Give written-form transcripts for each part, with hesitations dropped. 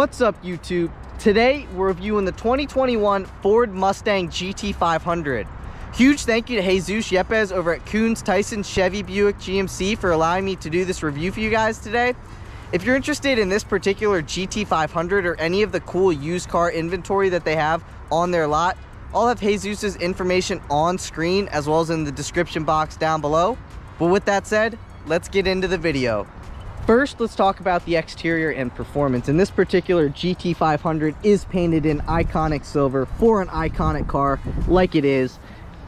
What's up, YouTube? Today we're reviewing the 2021 Ford Mustang GT500. Huge thank you to Jesus Yepez over at Koons, Tysons, Chevy, Buick, GMC for allowing me to do this review for you guys today. If you're interested in this particular GT500 or any of the cool used car inventory that they have on their lot, I'll have Jesus's information on screen as well as in the description box down below. But with that said, let's get into the video. First, let's talk about the exterior and performance. And this particular GT500 is painted in iconic silver for an iconic car like it is.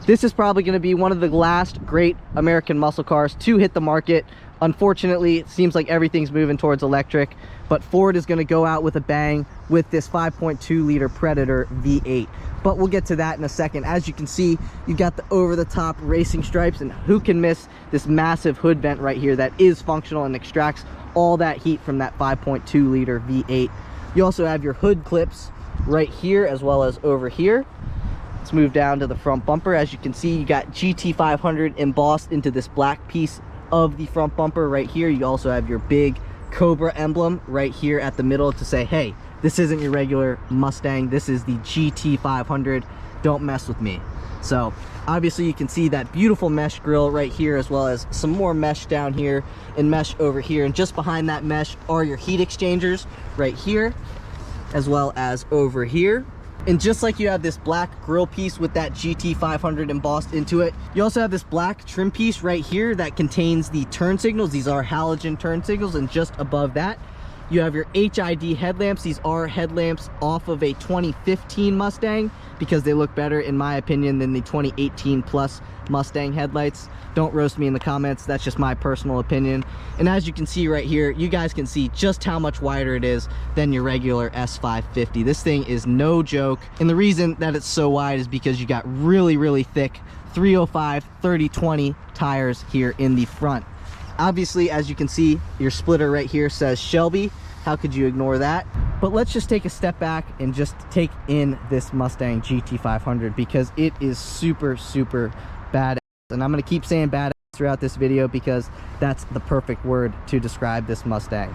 This is probably going to be one of the last great American muscle cars to hit the market. Unfortunately, it seems like everything's moving towards electric, but Ford is going to go out with a bang with this 5.2 liter Predator V8. But we'll get to that in a second. As you can see, you've got the over-the-top racing stripes, and who can miss this massive hood vent right here that is functional and extracts all that heat from that 5.2 liter V8. You also have your hood clips right here as well as over here. Let's move down to the front bumper. As you can see, you got GT500 embossed into this black piece of the front bumper right here. You also have your big Cobra emblem right here at the middle to say, hey, this isn't your regular Mustang, this is the GT500, don't mess with me. So obviously you can see that beautiful mesh grille right here, as well as some more mesh down here and mesh over here, and just behind that mesh are your heat exchangers right here as well as over here. And just like you have this black grille piece with that GT500 embossed into it, you also have this black trim piece right here that contains the turn signals. These are halogen turn signals, and just above that you have your HID headlamps. These are headlamps off of a 2015 Mustang because they look better, in my opinion, than the 2018 plus Mustang headlights. Don't roast me in the comments, that's just my personal opinion. And as you can see right here, you guys can see just how much wider it is than your regular S550. This thing is no joke, and the reason that it's so wide is because you got really thick 305 30/20 tires here in the front. Obviously, as you can see, your splitter right here says Shelby. How could you ignore that? But let's just take a step back and just take in this Mustang GT500 because it is super badass. And I'm going to keep saying badass throughout this video because that's the perfect word to describe this Mustang.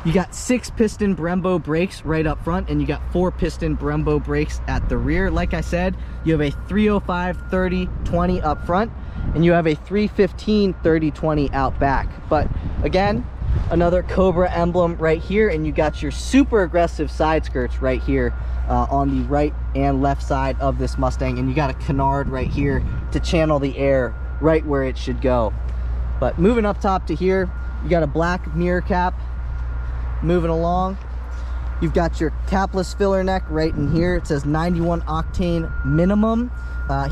You got 6-piston Brembo brakes right up front, and you got 4-piston Brembo brakes at the rear. Like I said, you have a 305 30/20 up front, and you have a 315 30/20 out back. But again, another Cobra emblem right here, and you got your super aggressive side skirts right here on the right and left side of this Mustang, and you got a canard right here to channel the air right where it should go. But moving up top to here, you got a black mirror cap. Moving along, you've got your capless filler neck right in here. It says 91 octane minimum.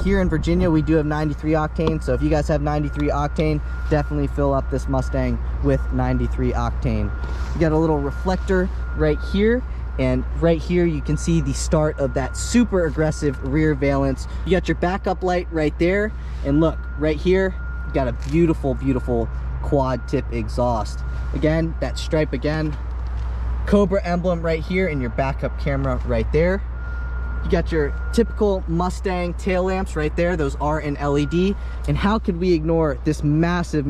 Here in Virginia we do have 93 octane, so if you guys have 93 octane, definitely fill up this Mustang with 93 octane. You got a little reflector right here, and right here you can see the start of that super aggressive rear valance. You got your backup light right there, and look right here, you got a beautiful quad tip exhaust. Again, that stripe again, Cobra emblem right here, and your backup camera right there. You got your typical Mustang tail lamps right there. Those are in LED. And how could we ignore this massive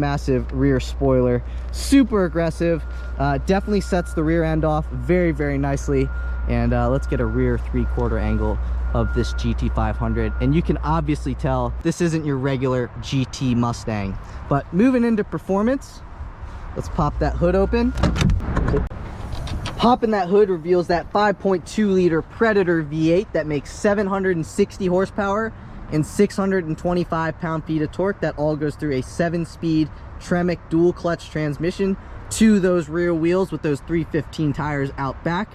rear spoiler? Super aggressive. Definitely sets the rear end off very nicely. And let's get a rear 3/4 angle of this GT500. And you can obviously tell this isn't your regular GT Mustang. But moving into performance, let's pop that hood open. Popping that hood reveals that 5.2 liter Predator V8 that makes 760 horsepower and 625 pound-feet of torque. That all goes through a 7-speed Tremec dual clutch transmission to those rear wheels with those 315 tires out back.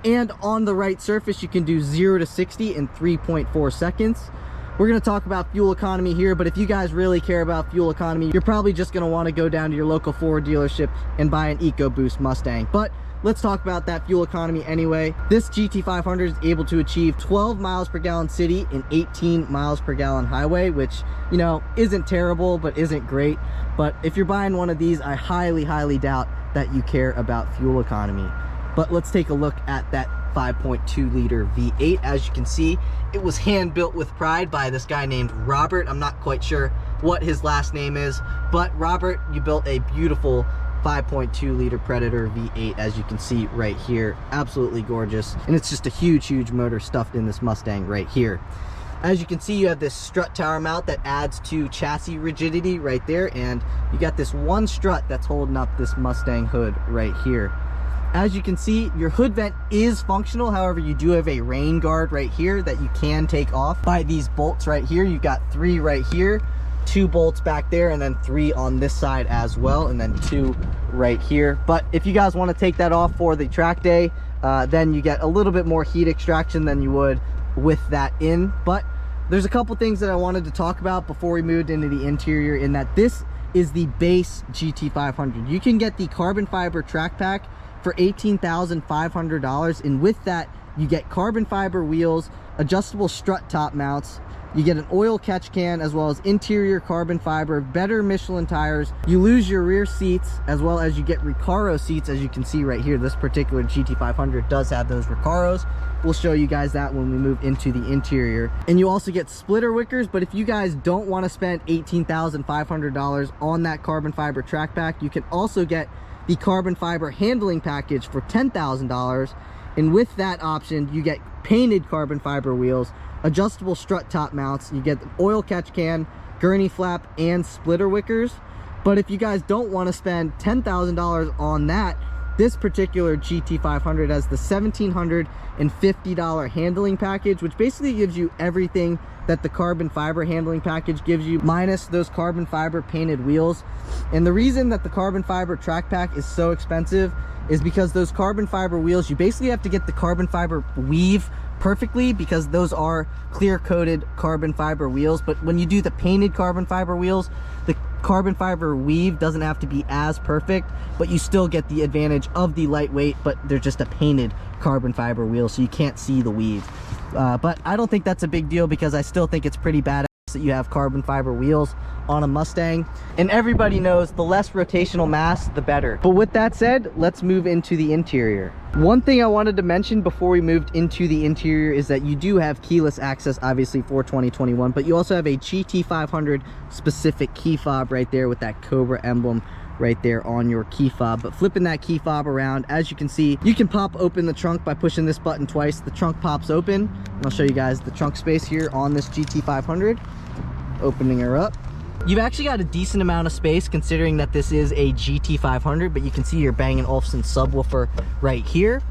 And on the right surface, you can do 0 to 60 in 3.4 seconds. We're going to talk about fuel economy here, but if you guys really care about fuel economy, you're probably just going to want to go down to your local Ford dealership and buy an EcoBoost Mustang. But let's talk about that fuel economy anyway. This GT500 is able to achieve 12 miles per gallon city and 18 miles per gallon highway, which, you know, isn't terrible, but isn't great. But if you're buying one of these, I highly doubt that you care about fuel economy. But let's take a look at that 5.2 liter V8. As you can see, it was hand built with pride by this guy named Robert. I'm not quite sure what his last name is, but Robert, you built a beautiful 5.2 liter Predator V8, as you can see right here. Absolutely gorgeous, and it's just a huge motor stuffed in this Mustang right here. As you can see, you have this strut tower mount that adds to chassis rigidity right there, and you got this one strut that's holding up this Mustang hood right here. As you can see, your hood vent is functional. However, you do have a rain guard right here that you can take off by these bolts right here. You've got 3 right here, 2 bolts back there, and then 3 on this side as well, and then 2 right here. But if you guys want to take that off for the track day, then you get a little bit more heat extraction than you would with that in. But there's a couple things that I wanted to talk about before we moved into the interior, in that this is the base GT500. You can get the carbon fiber track pack for $18,500, and with that you get carbon fiber wheels, adjustable strut top mounts, you get an oil catch can, as well as interior carbon fiber, better Michelin tires. You lose your rear seats, as well as you get Recaro seats. As you can see right here, this particular GT500 does have those Recaros. We'll show you guys that when we move into the interior. And you also get splitter wickers, but if you guys don't want to spend $18,500 on that carbon fiber track pack, you can also get the carbon fiber handling package for $10,000, and with that option you get painted carbon fiber wheels, adjustable strut top mounts, you get the oil catch can, gurney flap, and splitter wickers. But if you guys don't want to spend $10,000 on that, this particular GT500 has the $1,750 handling package, which basically gives you everything that the carbon fiber handling package gives you, minus those carbon fiber painted wheels. And the reason that the carbon fiber track pack is so expensive is because those carbon fiber wheels, you basically have to get the carbon fiber weave perfectly, because those are clear coated carbon fiber wheels. But when you do the painted carbon fiber wheels, the carbon fiber weave doesn't have to be as perfect, but you still get the advantage of the lightweight, but they're just a painted carbon fiber wheel, so you can't see the weave. But I don't think that's a big deal, because I still think it's pretty badass that you have carbon fiber wheels on a Mustang. And everybody knows the less rotational mass, the better. But with that said, let's move into the interior. One thing I wanted to mention before we moved into the interior is that you do have keyless access, obviously, for 2021, but you also have a GT500 specific key fob right there with that Cobra emblem right there on your key fob. But flipping that key fob around, as you can see, you can pop open the trunk by pushing this button twice. The trunk pops open, and I'll show you guys the trunk space here on this GT500. Opening her up, you've actually got a decent amount of space considering that this is a GT500, but you can see your Bang & Olufsen subwoofer right here.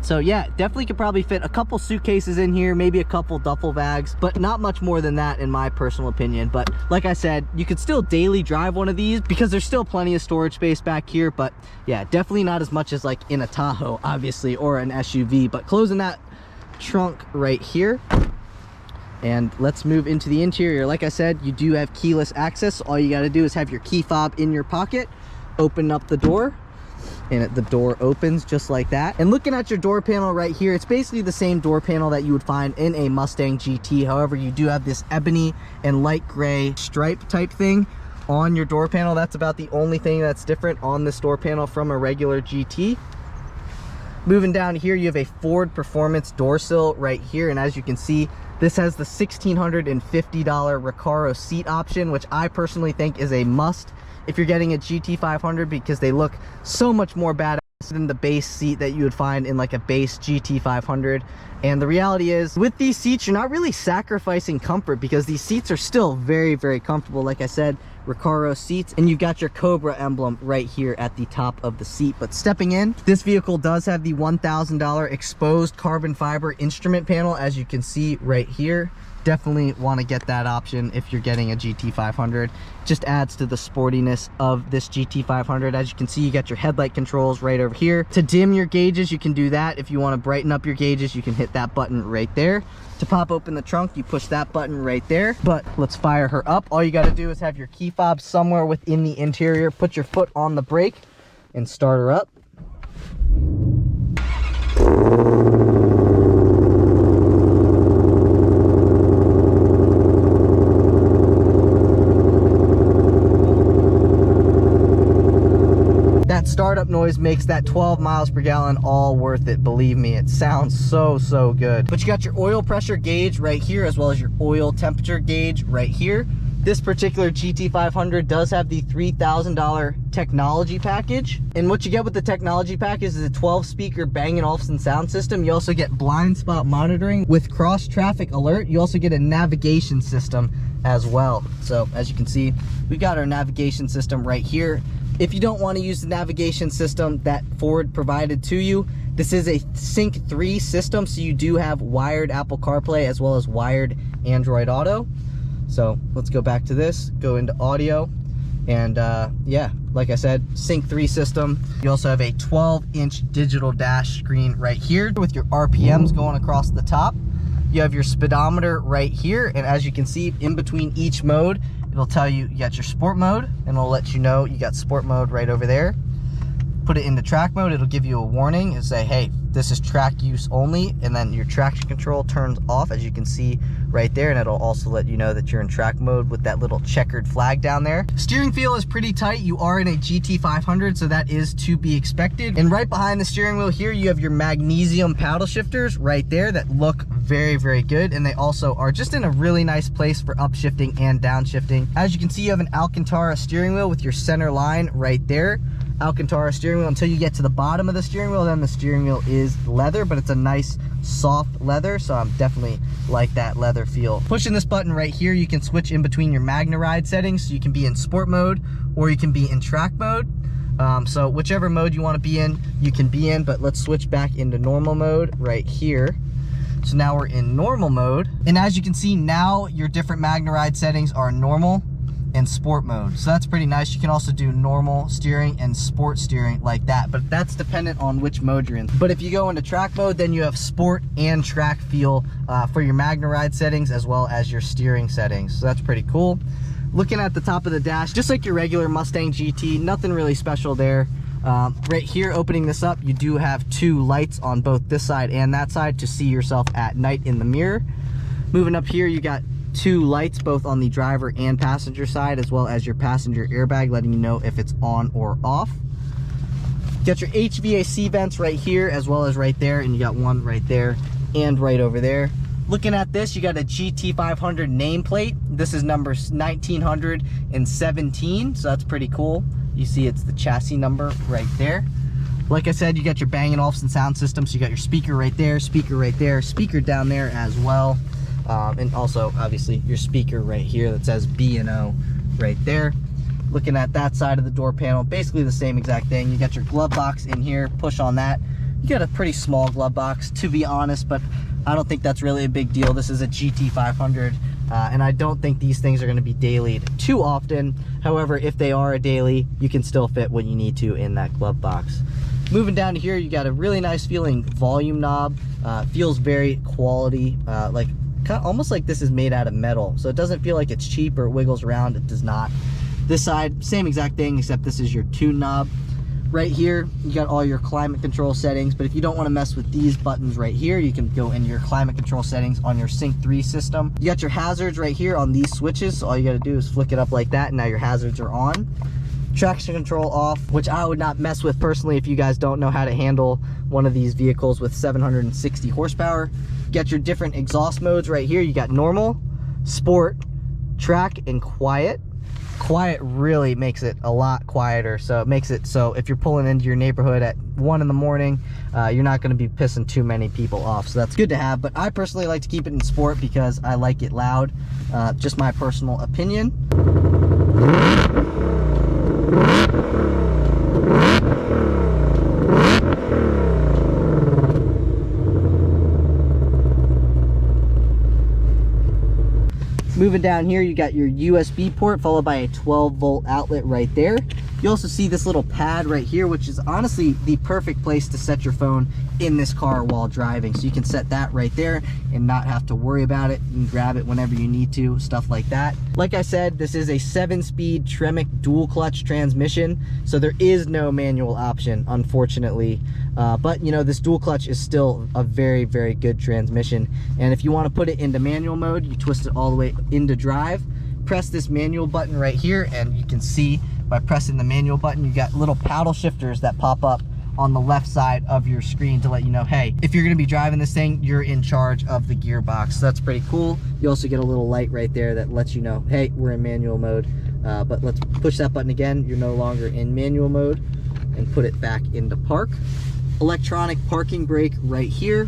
So yeah, definitely could probably fit a couple suitcases in here, maybe a couple duffel bags, but not much more than that in my personal opinion. But like I said, you could still daily drive one of these because there's still plenty of storage space back here. But yeah, definitely not as much as like in a Tahoe, obviously, or an SUV. But closing that trunk right here, and let's move into the interior. Like I said, you do have keyless access. All you got to do is have your key fob in your pocket, open up the door, and the door opens just like that. And looking at your door panel right here, it's basically the same door panel that you would find in a Mustang GT. However, you do have this ebony and light gray stripe type thing on your door panel. That's about the only thing that's different on this door panel from a regular GT. Moving down here, you have a Ford Performance door sill right here, and as you can see, this has the $1,650 Recaro seat option, which I personally think is a must if you're getting a GT500, because they look so much more badass than the base seat that you would find in like a base GT500. And the reality is, with these seats, you're not really sacrificing comfort, because these seats are still very, very comfortable. Like I said, Recaro seats, and you've got your Cobra emblem right here at the top of the seat. But stepping in, this vehicle does have the $1,000 exposed carbon fiber instrument panel, as you can see right here. Definitely want to get that option if you're getting a GT500. Just adds to the sportiness of this GT500. As you can see, you got your headlight controls right over here. To dim your gauges, you can do that. If you want to brighten up your gauges, you can hit that button right there. To pop open the trunk, you push that button right there. But let's fire her up. All you got to do is have your key fob somewhere within the interior, put your foot on the brake, and start her up. That startup noise makes that 12 miles per gallon all worth it. Believe me, it sounds so good. But you got your oil pressure gauge right here, as well as your oil temperature gauge right here. This particular GT500 does have the $3,000 technology package. And what you get with the technology package is a 12-speaker Bang & Olufsen sound system. You also get blind spot monitoring with cross-traffic alert. You also get a navigation system as well. So as you can see, we've got our navigation system right here. If you don't want to use the navigation system that Ford provided to you, this is a Sync 3 system, so you do have wired Apple CarPlay as well as wired Android Auto. So let's go back to this, go into audio, and yeah, like I said, Sync 3 system. You also have a 12-inch digital dash screen right here with your RPMs going across the top. You have your speedometer right here, and as you can see, in between each mode, it'll tell you got your sport mode, and it'll let you know you got sport mode right over there. Put it into track mode, it'll give you a warning and say, hey, this is track use only, and then your traction control turns off, as you can see right there, and it'll also let you know that you're in track mode with that little checkered flag down there. Steering feel is pretty tight. You are in a GT500, so that is to be expected. And right behind the steering wheel here, you have your magnesium paddle shifters right there that look very, very good, and they also are just in a really nice place for upshifting and downshifting. As you can see, you have an Alcantara steering wheel with your center line right there. Alcantara steering wheel until you get to the bottom of the steering wheel. Then the steering wheel is leather, but it's a nice soft leather, so I'm definitely like that leather feel. Pushing this button right here, you can switch in between your MagneRide settings, so you can be in sport mode or you can be in track mode. So whichever mode you want to be in, you can be in, but let's switch back into normal mode right here. So now we're in normal mode, and as you can see now, your different MagneRide settings are normal and sport mode, so that's pretty nice. You can also do normal steering and sport steering like that, but that's dependent on which mode you're in. But if you go into track mode, then you have sport and track feel for your MagneRide settings as well as your steering settings, so that's pretty cool. Looking at the top of the dash, just like your regular Mustang GT, nothing really special there. Right here, opening this up, you do have two lights on both this side and that side to see yourself at night in the mirror. Moving up here, you got two lights both on the driver and passenger side, as well as your passenger airbag letting you know if it's on or off. You got your HVAC vents right here as well as right there, and you got one right there and right over there. Looking at this, you got a GT500 nameplate. This is number 1917, so that's pretty cool. You see it's the chassis number right there. Like I said, you got your Bang & Olufsen sound system, so you got your speaker right there, speaker down there as well. And also obviously your speaker right here that says B&O right there. Looking at that side of the door panel, basically the same exact thing. You got your glove box in here, push on that. You got a pretty small glove box, to be honest, but I don't think that's really a big deal. This is a GT500, and I don't think these things are going to be dailied too often. However, if they are a daily, you can still fit what you need to in that glove box. Moving down to here, you got a really nice feeling volume knob. Feels very quality, like almost like this is made out of metal, so it doesn't feel like it's cheap or it wiggles around. It does not. This side, same exact thing, except this is your tune knob. Right here, you got all your climate control settings, but if you don't want to mess with these buttons right here, you can go into your climate control settings on your Sync 3 system. You got your hazards right here on these switches, so all you got to do is flick it up like that, and now your hazards are on. Traction control off, which I would not mess with personally if you guys don't know how to handle one of these vehicles with 760 horsepower. You got your different exhaust modes right here. You got normal, sport, track, and quiet. Quiet really makes it a lot quieter, so it makes it so if you're pulling into your neighborhood at 1 in the morning, you're not going to be pissing too many people off, so that's good to have. But I personally like to keep it in sport because I like it loud. Just my personal opinion. Moving down here, you got your USB port followed by a 12-volt outlet right there. You also see this little pad right here, which is honestly the perfect place to set your phone in this car while driving. So you can set that right there and not have to worry about it. You can grab it whenever you need to, stuff like that. Like I said, this is a 7-speed Tremec dual clutch transmission, so there is no manual option, unfortunately. But you know, this dual clutch is still a very, very good transmission. And if you want to put it into manual mode, you twist it all the way into drive, press this manual button right here, and you can see by pressing the manual button, you got little paddle shifters that pop up on the left side of your screen to let you know, hey, if you're gonna be driving this thing, you're in charge of the gearbox. So that's pretty cool. You also get a little light right there that lets you know, hey, we're in manual mode. But let's push that button again. You're no longer in manual mode, and put it back into park. Electronic parking brake right here.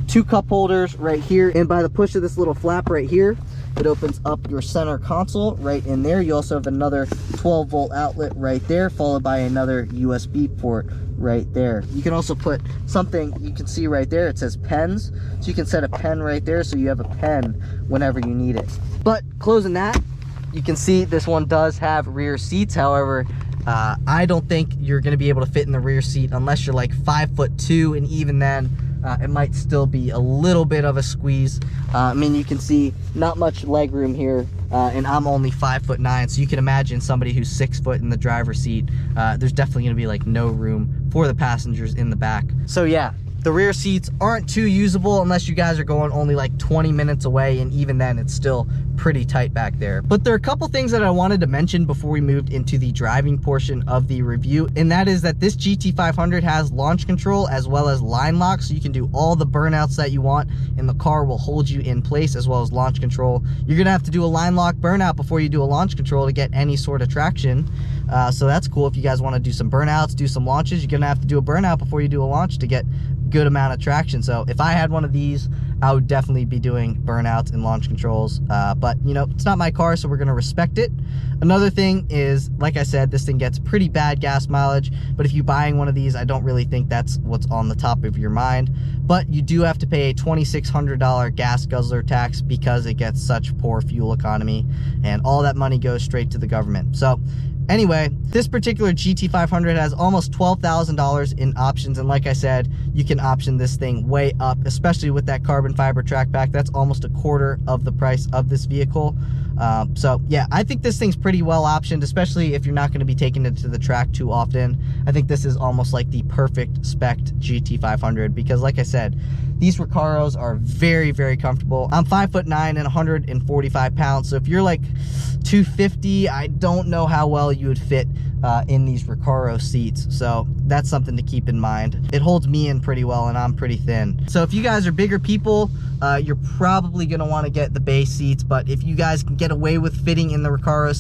2 cup holders right here, and by the push of this little flap right here, it opens up your center console right in there. You also have another 12-volt outlet right there, followed by another USB port right there. You can also put something, you can see right there, it says pens, so you can set a pen right there so you have a pen whenever you need it. But closing that, you can see this one does have rear seats. However, I don't think you're going to be able to fit in the rear seat unless you're like 5'2", and even then it might still be a little bit of a squeeze. I mean, you can see not much leg room here, and I'm only 5'9", so you can imagine somebody who's 6 foot in the driver's seat. There's definitely going to be like no room for the passengers in the back. So yeah, the rear seats aren't too usable unless you guys are going only like 20 minutes away, and even then it's still pretty tight back there. But there are a couple things that I wanted to mention before we moved into the driving portion of the review, and that is that this GT500 has launch control as well as line lock, so you can do all the burnouts that you want and the car will hold you in place, as well as launch control. You're gonna have to do a line lock burnout before you do a launch control to get any sort of traction. So that's cool. If you guys want to do some burnouts, do some launches, you're gonna have to do a burnout before you do a launch to get good amount of traction. So if I had one of these, I would definitely be doing burnouts and launch controls, but you know, it's not my car, so we're gonna respect it. Another thing is, like I said, this thing gets pretty bad gas mileage, but if you're buying one of these, I don't really think that's what's on the top of your mind. But you do have to pay a $2,600 gas guzzler tax because it gets such poor fuel economy, and all that money goes straight to the government. So anyway, this particular GT500 has almost $12,000 in options, and like I said, you can option this thing way up, especially with that carbon fiber track pack. That's almost a quarter of the price of this vehicle. So yeah, I think this thing's pretty well optioned, especially if you're not going to be taking it to the track too often. I think this is almost like the perfect spec GT500 because, like I said, these Recaros are very, very comfortable. I'm 5'9" and 145 pounds, so if you're like 250, I don't know how well you would fit in these Recaro seats. So that's something to keep in mind. It holds me in pretty well, and I'm pretty thin. So if you guys are bigger people, you're probably gonna want to get the base seats, but if you guys can get away with fitting in the Recaro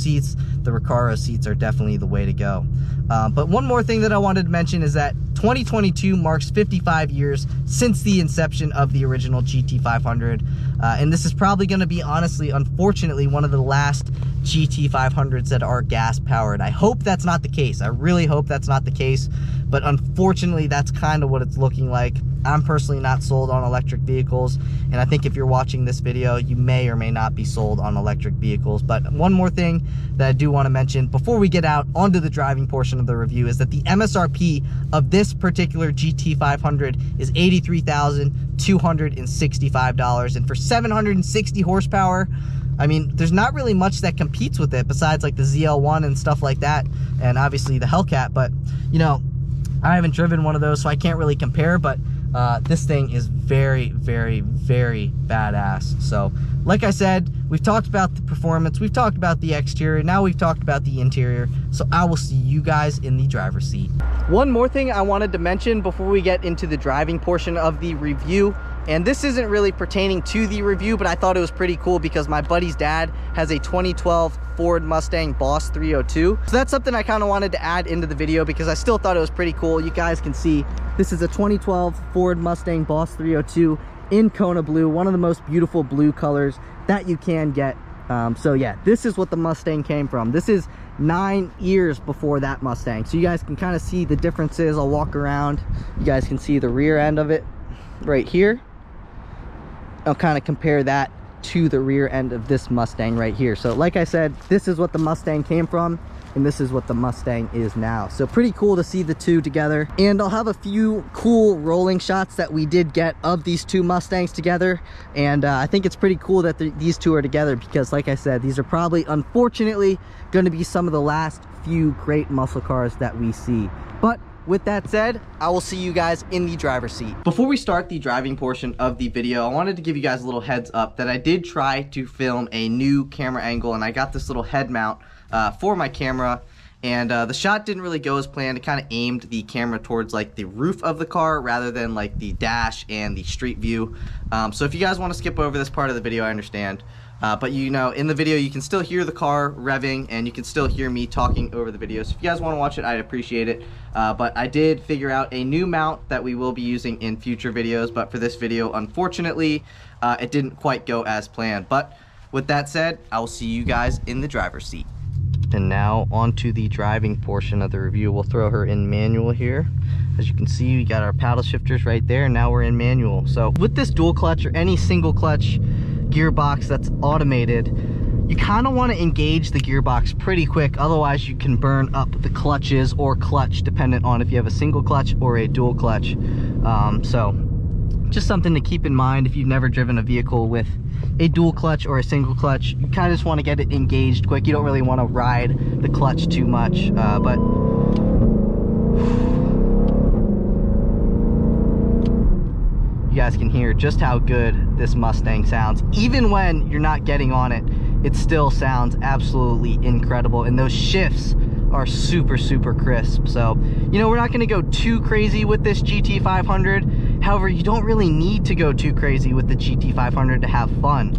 seats are definitely the way to go. But one more thing that I wanted to mention is that 2022 marks 55 years since the inception of the original GT500, and this is probably going to be, honestly, unfortunately, one of the last GT500s that are gas powered. I hope that's not the case. I really hope that's not the case, but unfortunately that's kind of what it's looking like. I'm personally not sold on electric vehicles, and I think if you're watching this video, you may or may not be sold on electric vehicles. But one more thing that I do want to mention before we get out onto the driving portion of the review is that the MSRP of this particular GT500 is $83,265, and for 760 horsepower, I mean, there's not really much that competes with it besides like the ZL1 and stuff like that, and obviously the Hellcat. But you know, I haven't driven one of those, so I can't really compare, but this thing is very, very, very badass. So like I said, we've talked about the performance, we've talked about the exterior, now we've talked about the interior, so I will see you guys in the driver's seat. One more thing I wanted to mention before we get into the driving portion of the review, and this isn't really pertaining to the review, but I thought it was pretty cool because my buddy's dad has a 2012 Ford Mustang Boss 302. So that's something I kind of wanted to add into the video because I still thought it was pretty cool. You guys can see this is a 2012 Ford Mustang Boss 302 in Kona blue, one of the most beautiful blue colors that you can get. So yeah, this is what the Mustang came from. This is 9 years before that Mustang. So you guys can kind of see the differences. I'll walk around. You guys can see the rear end of it right here. I'll kind of compare that to the rear end of this Mustang right here. So like I said, this is what the Mustang came from, and this is what the Mustang is now. So pretty cool to see the two together. And I'll have a few cool rolling shots that we did get of these two Mustangs together, and I think it's pretty cool that these two are together because, like I said, these are probably, unfortunately, going to be some of the last few great muscle cars that we see. But with that said, I will see you guys in the driver's seat. Before we start the driving portion of the video, I wanted to give you guys a little heads up that I did try to film a new camera angle, and I got this little head mount for my camera, And the shot didn't really go as planned. It kind of aimed the camera towards like the roof of the car rather than like the dash and the street view. So if you guys want to skip over this part of the video, I understand. But you know, in the video you can still hear the car revving and you can still hear me talking over the video. So if you guys want to watch it, I'd appreciate it. But I did figure out a new mount that we will be using in future videos. But for this video, unfortunately, it didn't quite go as planned. But with that said, I will see you guys in the driver's seat. And now onto the driving portion of the review. We'll throw her in manual here. As you can see, we got our paddle shifters right there, and now we're in manual. So with this dual clutch or any single clutch gearbox that's automated, you kind of want to engage the gearbox pretty quick, otherwise you can burn up the clutches or clutch, dependent on if you have a single clutch or a dual clutch. So just something to keep in mind if you've never driven a vehicle with a dual clutch or a single clutch. You kind of just want to get it engaged quick. You don't really want to ride the clutch too much, but you guys can hear just how good this Mustang sounds. Even when you're not getting on it, it still sounds absolutely incredible, and those shifts are super, super crisp. So, you know, we're not gonna go too crazy with this GT500. However, you don't really need to go too crazy with the GT500 to have fun.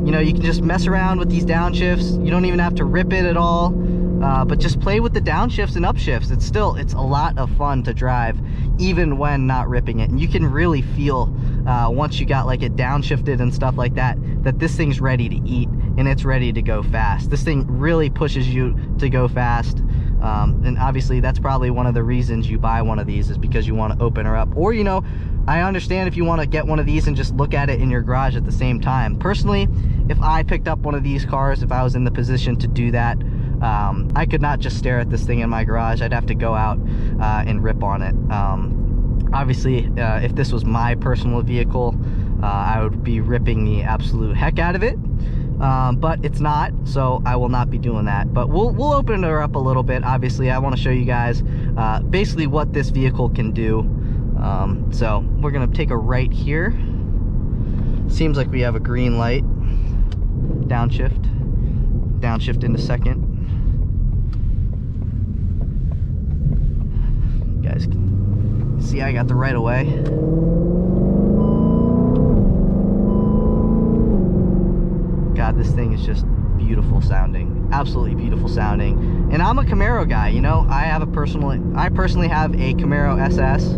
You know, you can just mess around with these downshifts. You don't even have to rip it at all, but just play with the downshifts and upshifts. It's a lot of fun to drive, even when not ripping it. And you can really feel, once you got like it downshifted and stuff like that, that this thing's ready to eat and it's ready to go fast. This thing really pushes you to go fast. And obviously that's probably one of the reasons you buy one of these, is because you want to open her up. Or, you know, I understand if you want to get one of these and just look at it in your garage at the same time. Personally, if I picked up one of these cars, if I was in the position to do that, I could not just stare at this thing in my garage. I'd have to go out and rip on it. Obviously, if this was my personal vehicle, I would be ripping the absolute heck out of it. But it's not, so I will not be doing that. But we'll open her up a little bit. Obviously, I want to show you guys basically what this vehicle can do. So we're gonna take a right here. Seems like we have a green light. Downshift into second. You guys can see I got the right of way. God, this thing is just beautiful sounding, absolutely beautiful sounding. And I'm a Camaro guy, you know. I personally have a Camaro SS,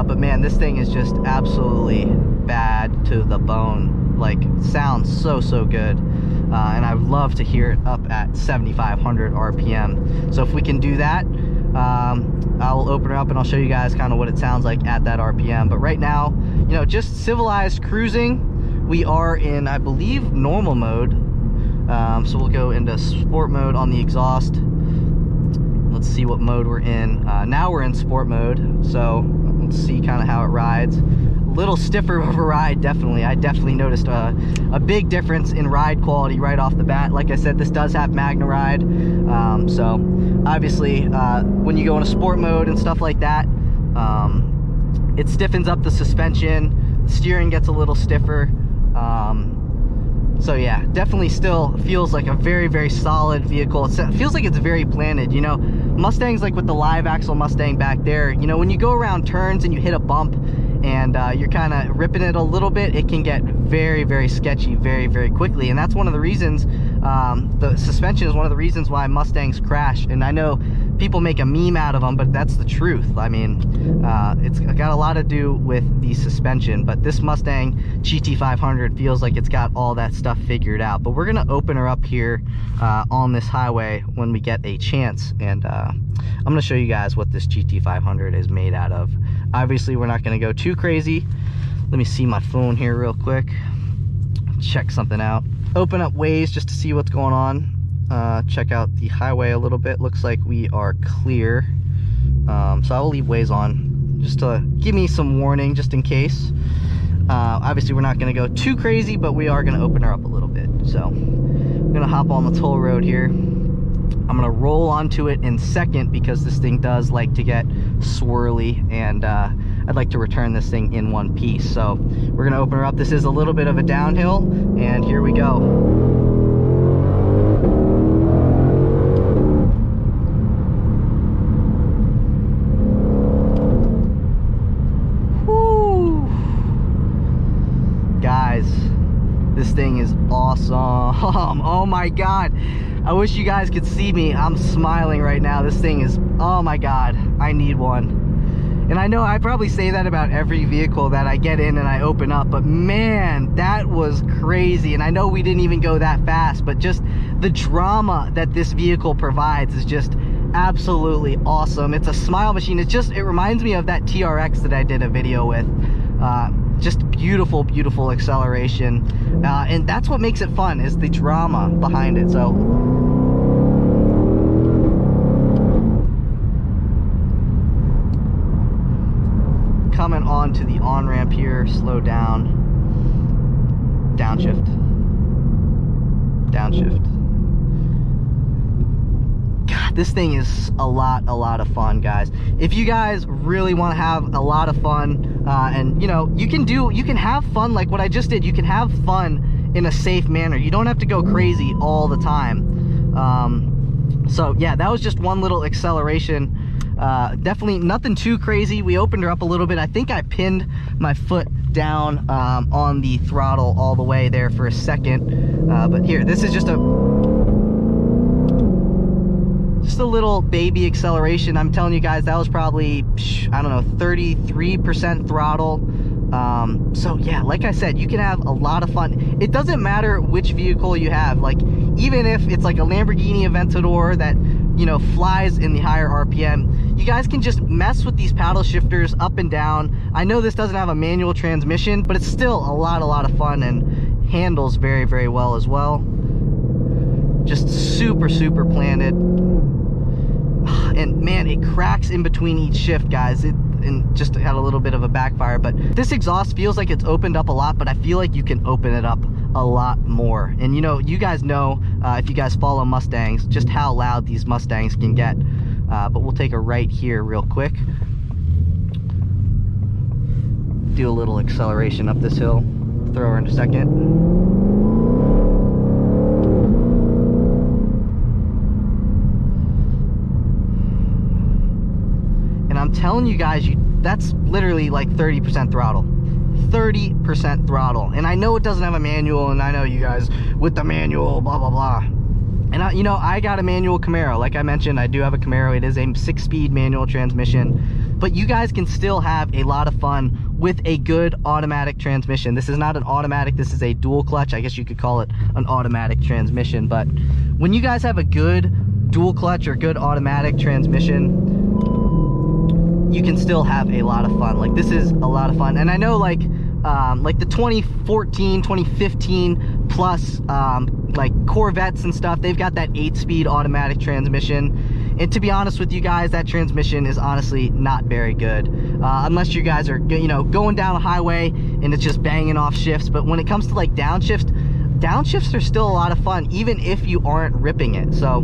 but man, this thing is just absolutely bad to the bone. Like, sounds so good, and I would love to hear it up at 7,500 RPM. So if we can do that, I will open her up and I'll show you guys kind of what it sounds like at that RPM. But right now, you know, just civilized cruising. We are in, I believe, normal mode. So we'll go into sport mode on the exhaust. Let's see what mode we're in. Now we're in sport mode. So let's see kind of how it rides. A little stiffer of a ride, definitely. I definitely noticed a big difference in ride quality right off the bat. Like I said, this does have Magna Ride. So obviously, when you go into sport mode and stuff like that, it stiffens up the suspension. The steering gets a little stiffer. So yeah, definitely still feels like a very solid vehicle. It feels like it's very planted, you know. Mustangs, like with the live axle Mustang back there, you know, when you go around turns and you hit a bump and you're kind of ripping it a little bit, it can get very sketchy very quickly. And that's one of the reasons, the suspension is one of the reasons why Mustangs crash. And I know people make a meme out of them, but that's the truth. I mean, it's got a lot to do with the suspension, but this Mustang GT500 feels like it's got all that stuff figured out. But we're gonna open her up here on this highway when we get a chance, and I'm gonna show you guys what this GT500 is made out of. Obviously, we're not gonna go too crazy. Let me see my phone here real quick, check something out. Open up Waze just to see what's going on. Check out the highway a little bit. Looks like we are clear. So I will leave Waze on just to give me some warning, just in case. Obviously, we're not going to go too crazy, but we are going to open her up a little bit. So I'm going to hop on the toll road here. I'm going to roll onto it in second because this thing does like to get swirly, and I'd like to return this thing in one piece. So we're going to open her up. This is a little bit of a downhill, and here we go. thing is awesome. Oh my God. I wish you guys could see me. I'm smiling right now. This thing is, oh my God, I need one. And I know I probably say that about every vehicle that I get in and I open up, but man, that was crazy. And I know we didn't even go that fast, but just the drama that this vehicle provides is just absolutely awesome. It's a smile machine. It reminds me of that TRX that I did a video with. Just beautiful, beautiful acceleration. And that's what makes it fun, is the drama behind it. So coming on to the on-ramp here, slow down, downshift, downshift. God, this thing is a lot of fun, guys. If you guys really want to have a lot of fun, and you know, you can have fun like what I just did. You can have fun in a safe manner. You don't have to go crazy all the time. So yeah, that was just one little acceleration. Definitely nothing too crazy. We opened her up a little bit. I think I pinned my foot down on the throttle all the way there for a second. But here, this is just a little baby acceleration. I'm telling you guys, that was probably, I don't know, 33% throttle. So yeah, like I said, you can have a lot of fun. It doesn't matter which vehicle you have. Like, even if it's like a Lamborghini Aventador that, you know, flies in the higher RPM, you guys can just mess with these paddle shifters up and down. I know this doesn't have a manual transmission, but it's still a lot of fun and handles very, very well as well. Just super planted. And man, it cracks in between each shift, guys. And just had a little bit of a backfire, but this exhaust feels like it's opened up a lot, but I feel like you can open it up a lot more. And you know, you guys know, if you guys follow Mustangs, just how loud these Mustangs can get. But we'll take a right here real quick. Do a little acceleration up this hill. Throw her in a second. And I'm telling you guys, that's literally like 30% throttle. 30% throttle. And I know it doesn't have a manual, and I know you guys with the manual, blah blah blah. And you know, I got a manual Camaro. Like I mentioned, I do have a Camaro. It is a 6-speed manual transmission, but you guys can still have a lot of fun with a good automatic transmission. This is not an automatic, this is a dual clutch. I guess you could call it an automatic transmission. But when you guys have a good dual clutch or good automatic transmission, you can still have a lot of fun. Like, this is a lot of fun. And I know like the 2014, 2015 plus, like Corvettes and stuff, they've got that 8-speed automatic transmission. And to be honest with you guys, that transmission is honestly not very good. Unless you guys are, you know, going down a highway and it's just banging off shifts. But when it comes to like downshifts are still a lot of fun, even if you aren't ripping it. So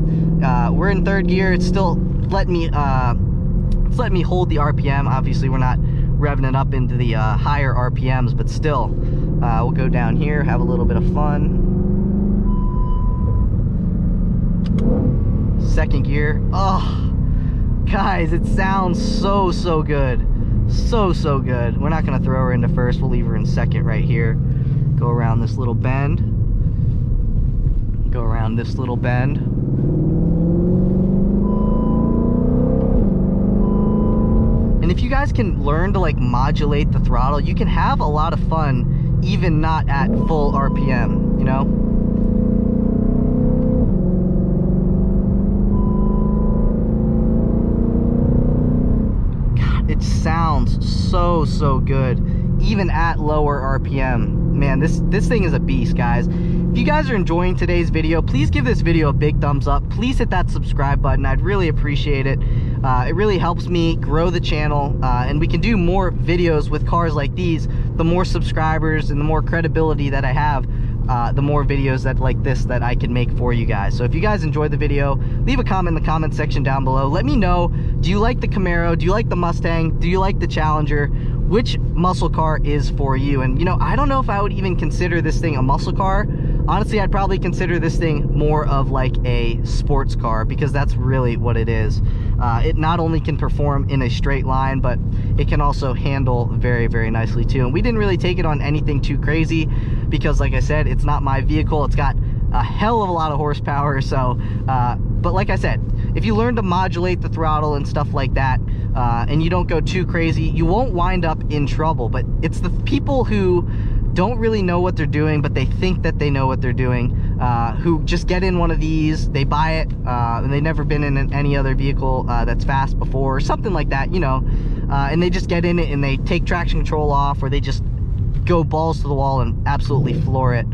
we're in 3rd gear. It's still letting me hold the RPM. Obviously, we're not revving it up into the higher RPMs, but still, we'll go down here, have a little bit of fun. 2nd gear. Oh, guys, it sounds so good. So good. We're not gonna throw her into 1st. We'll leave her in 2nd right here. Go around this little bend. Go around this little bend. And if you guys can learn to like modulate the throttle, you can have a lot of fun even not at full RPM, you know? God, it sounds so good even at lower RPM. Man, this thing is a beast, guys. If you guys are enjoying today's video, please give this video a big thumbs up. Please hit that subscribe button. I'd really appreciate it. It really helps me grow the channel, and we can do more videos with cars like these. The more subscribers and the more credibility that I have, the more videos like this that I can make for you guys. So if you guys enjoyed the video, leave a comment in the comment section down below. Let me know, do you like the Camaro? Do you like the Mustang? Do you like the Challenger? Which muscle car is for you? And you know, I don't know if I would even consider this thing a muscle car. Honestly, I'd probably consider this thing more of like a sports car, because that's really what it is. it not only can perform in a straight line, but it can also handle very, very nicely too. And we didn't really take it on anything too crazy because, like I said, it's not my vehicle. It's got a hell of a lot of horsepower. So but like I said, if you learn to modulate the throttle and stuff like that, and you don't go too crazy, you won't wind up in trouble. But it's the people who don't really know what they're doing, but they think that they know what they're doing, who just get in one of these, they buy it, and they've never been in any other vehicle that's fast before, or something like that, you know, and they just get in it and they take traction control off, or they just go balls to the wall and absolutely floor it.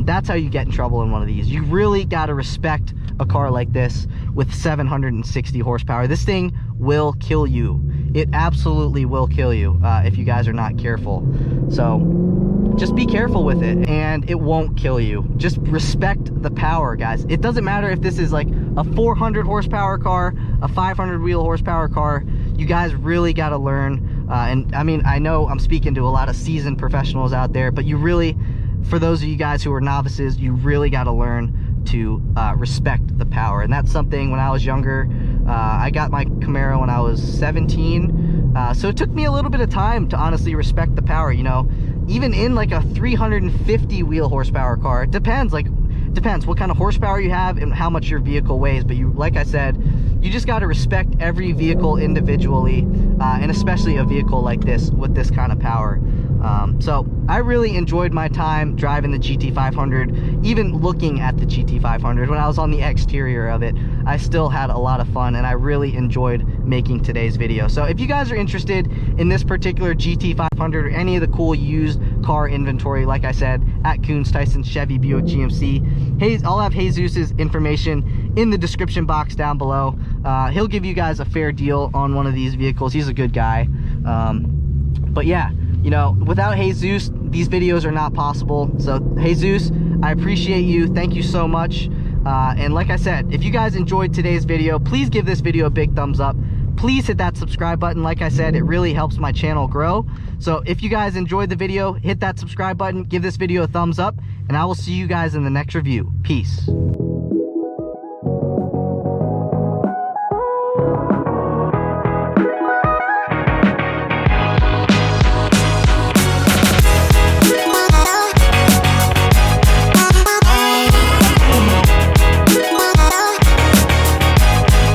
That's how you get in trouble in one of these. You really got to respect a car like this with 760 horsepower. This thing will kill you. It absolutely will kill you if you guys are not careful. So just be careful with it, and it won't kill you. Just respect the power, guys. It doesn't matter if this is like a 400 horsepower car, a 500 wheel horsepower car. You guys really got to learn. And I mean, I know I'm speaking to a lot of seasoned professionals out there, but you really, for those of you guys who are novices, you really got to learn to respect the power. And that's something when I was younger. I got my Camaro when I was 17, so it took me a little bit of time to honestly respect the power. You know, even in like a 350 wheel horsepower car, it depends what kind of horsepower you have and how much your vehicle weighs. But you, like I said, you just got to respect every vehicle individually, and especially a vehicle like this with this kind of power. So I really enjoyed my time driving the GT500, even looking at the GT500. When I was on the exterior of it, I still had a lot of fun, and I really enjoyed making today's video. So if you guys are interested in this particular GT500 or any of the cool used car inventory, like I said, at Koons, Tysons, Chevy, Buick, GMC, I'll have Jesus' information in the description box down below. He'll give you guys a fair deal on one of these vehicles. He's a good guy. But yeah, you know, without Jesus, these videos are not possible. So Jesus, I appreciate you. Thank you so much. And like I said, if you guys enjoyed today's video, please give this video a big thumbs up. Please hit that subscribe button. Like I said, it really helps my channel grow. So if you guys enjoyed the video, hit that subscribe button, give this video a thumbs up, and I will see you guys in the next review. Peace.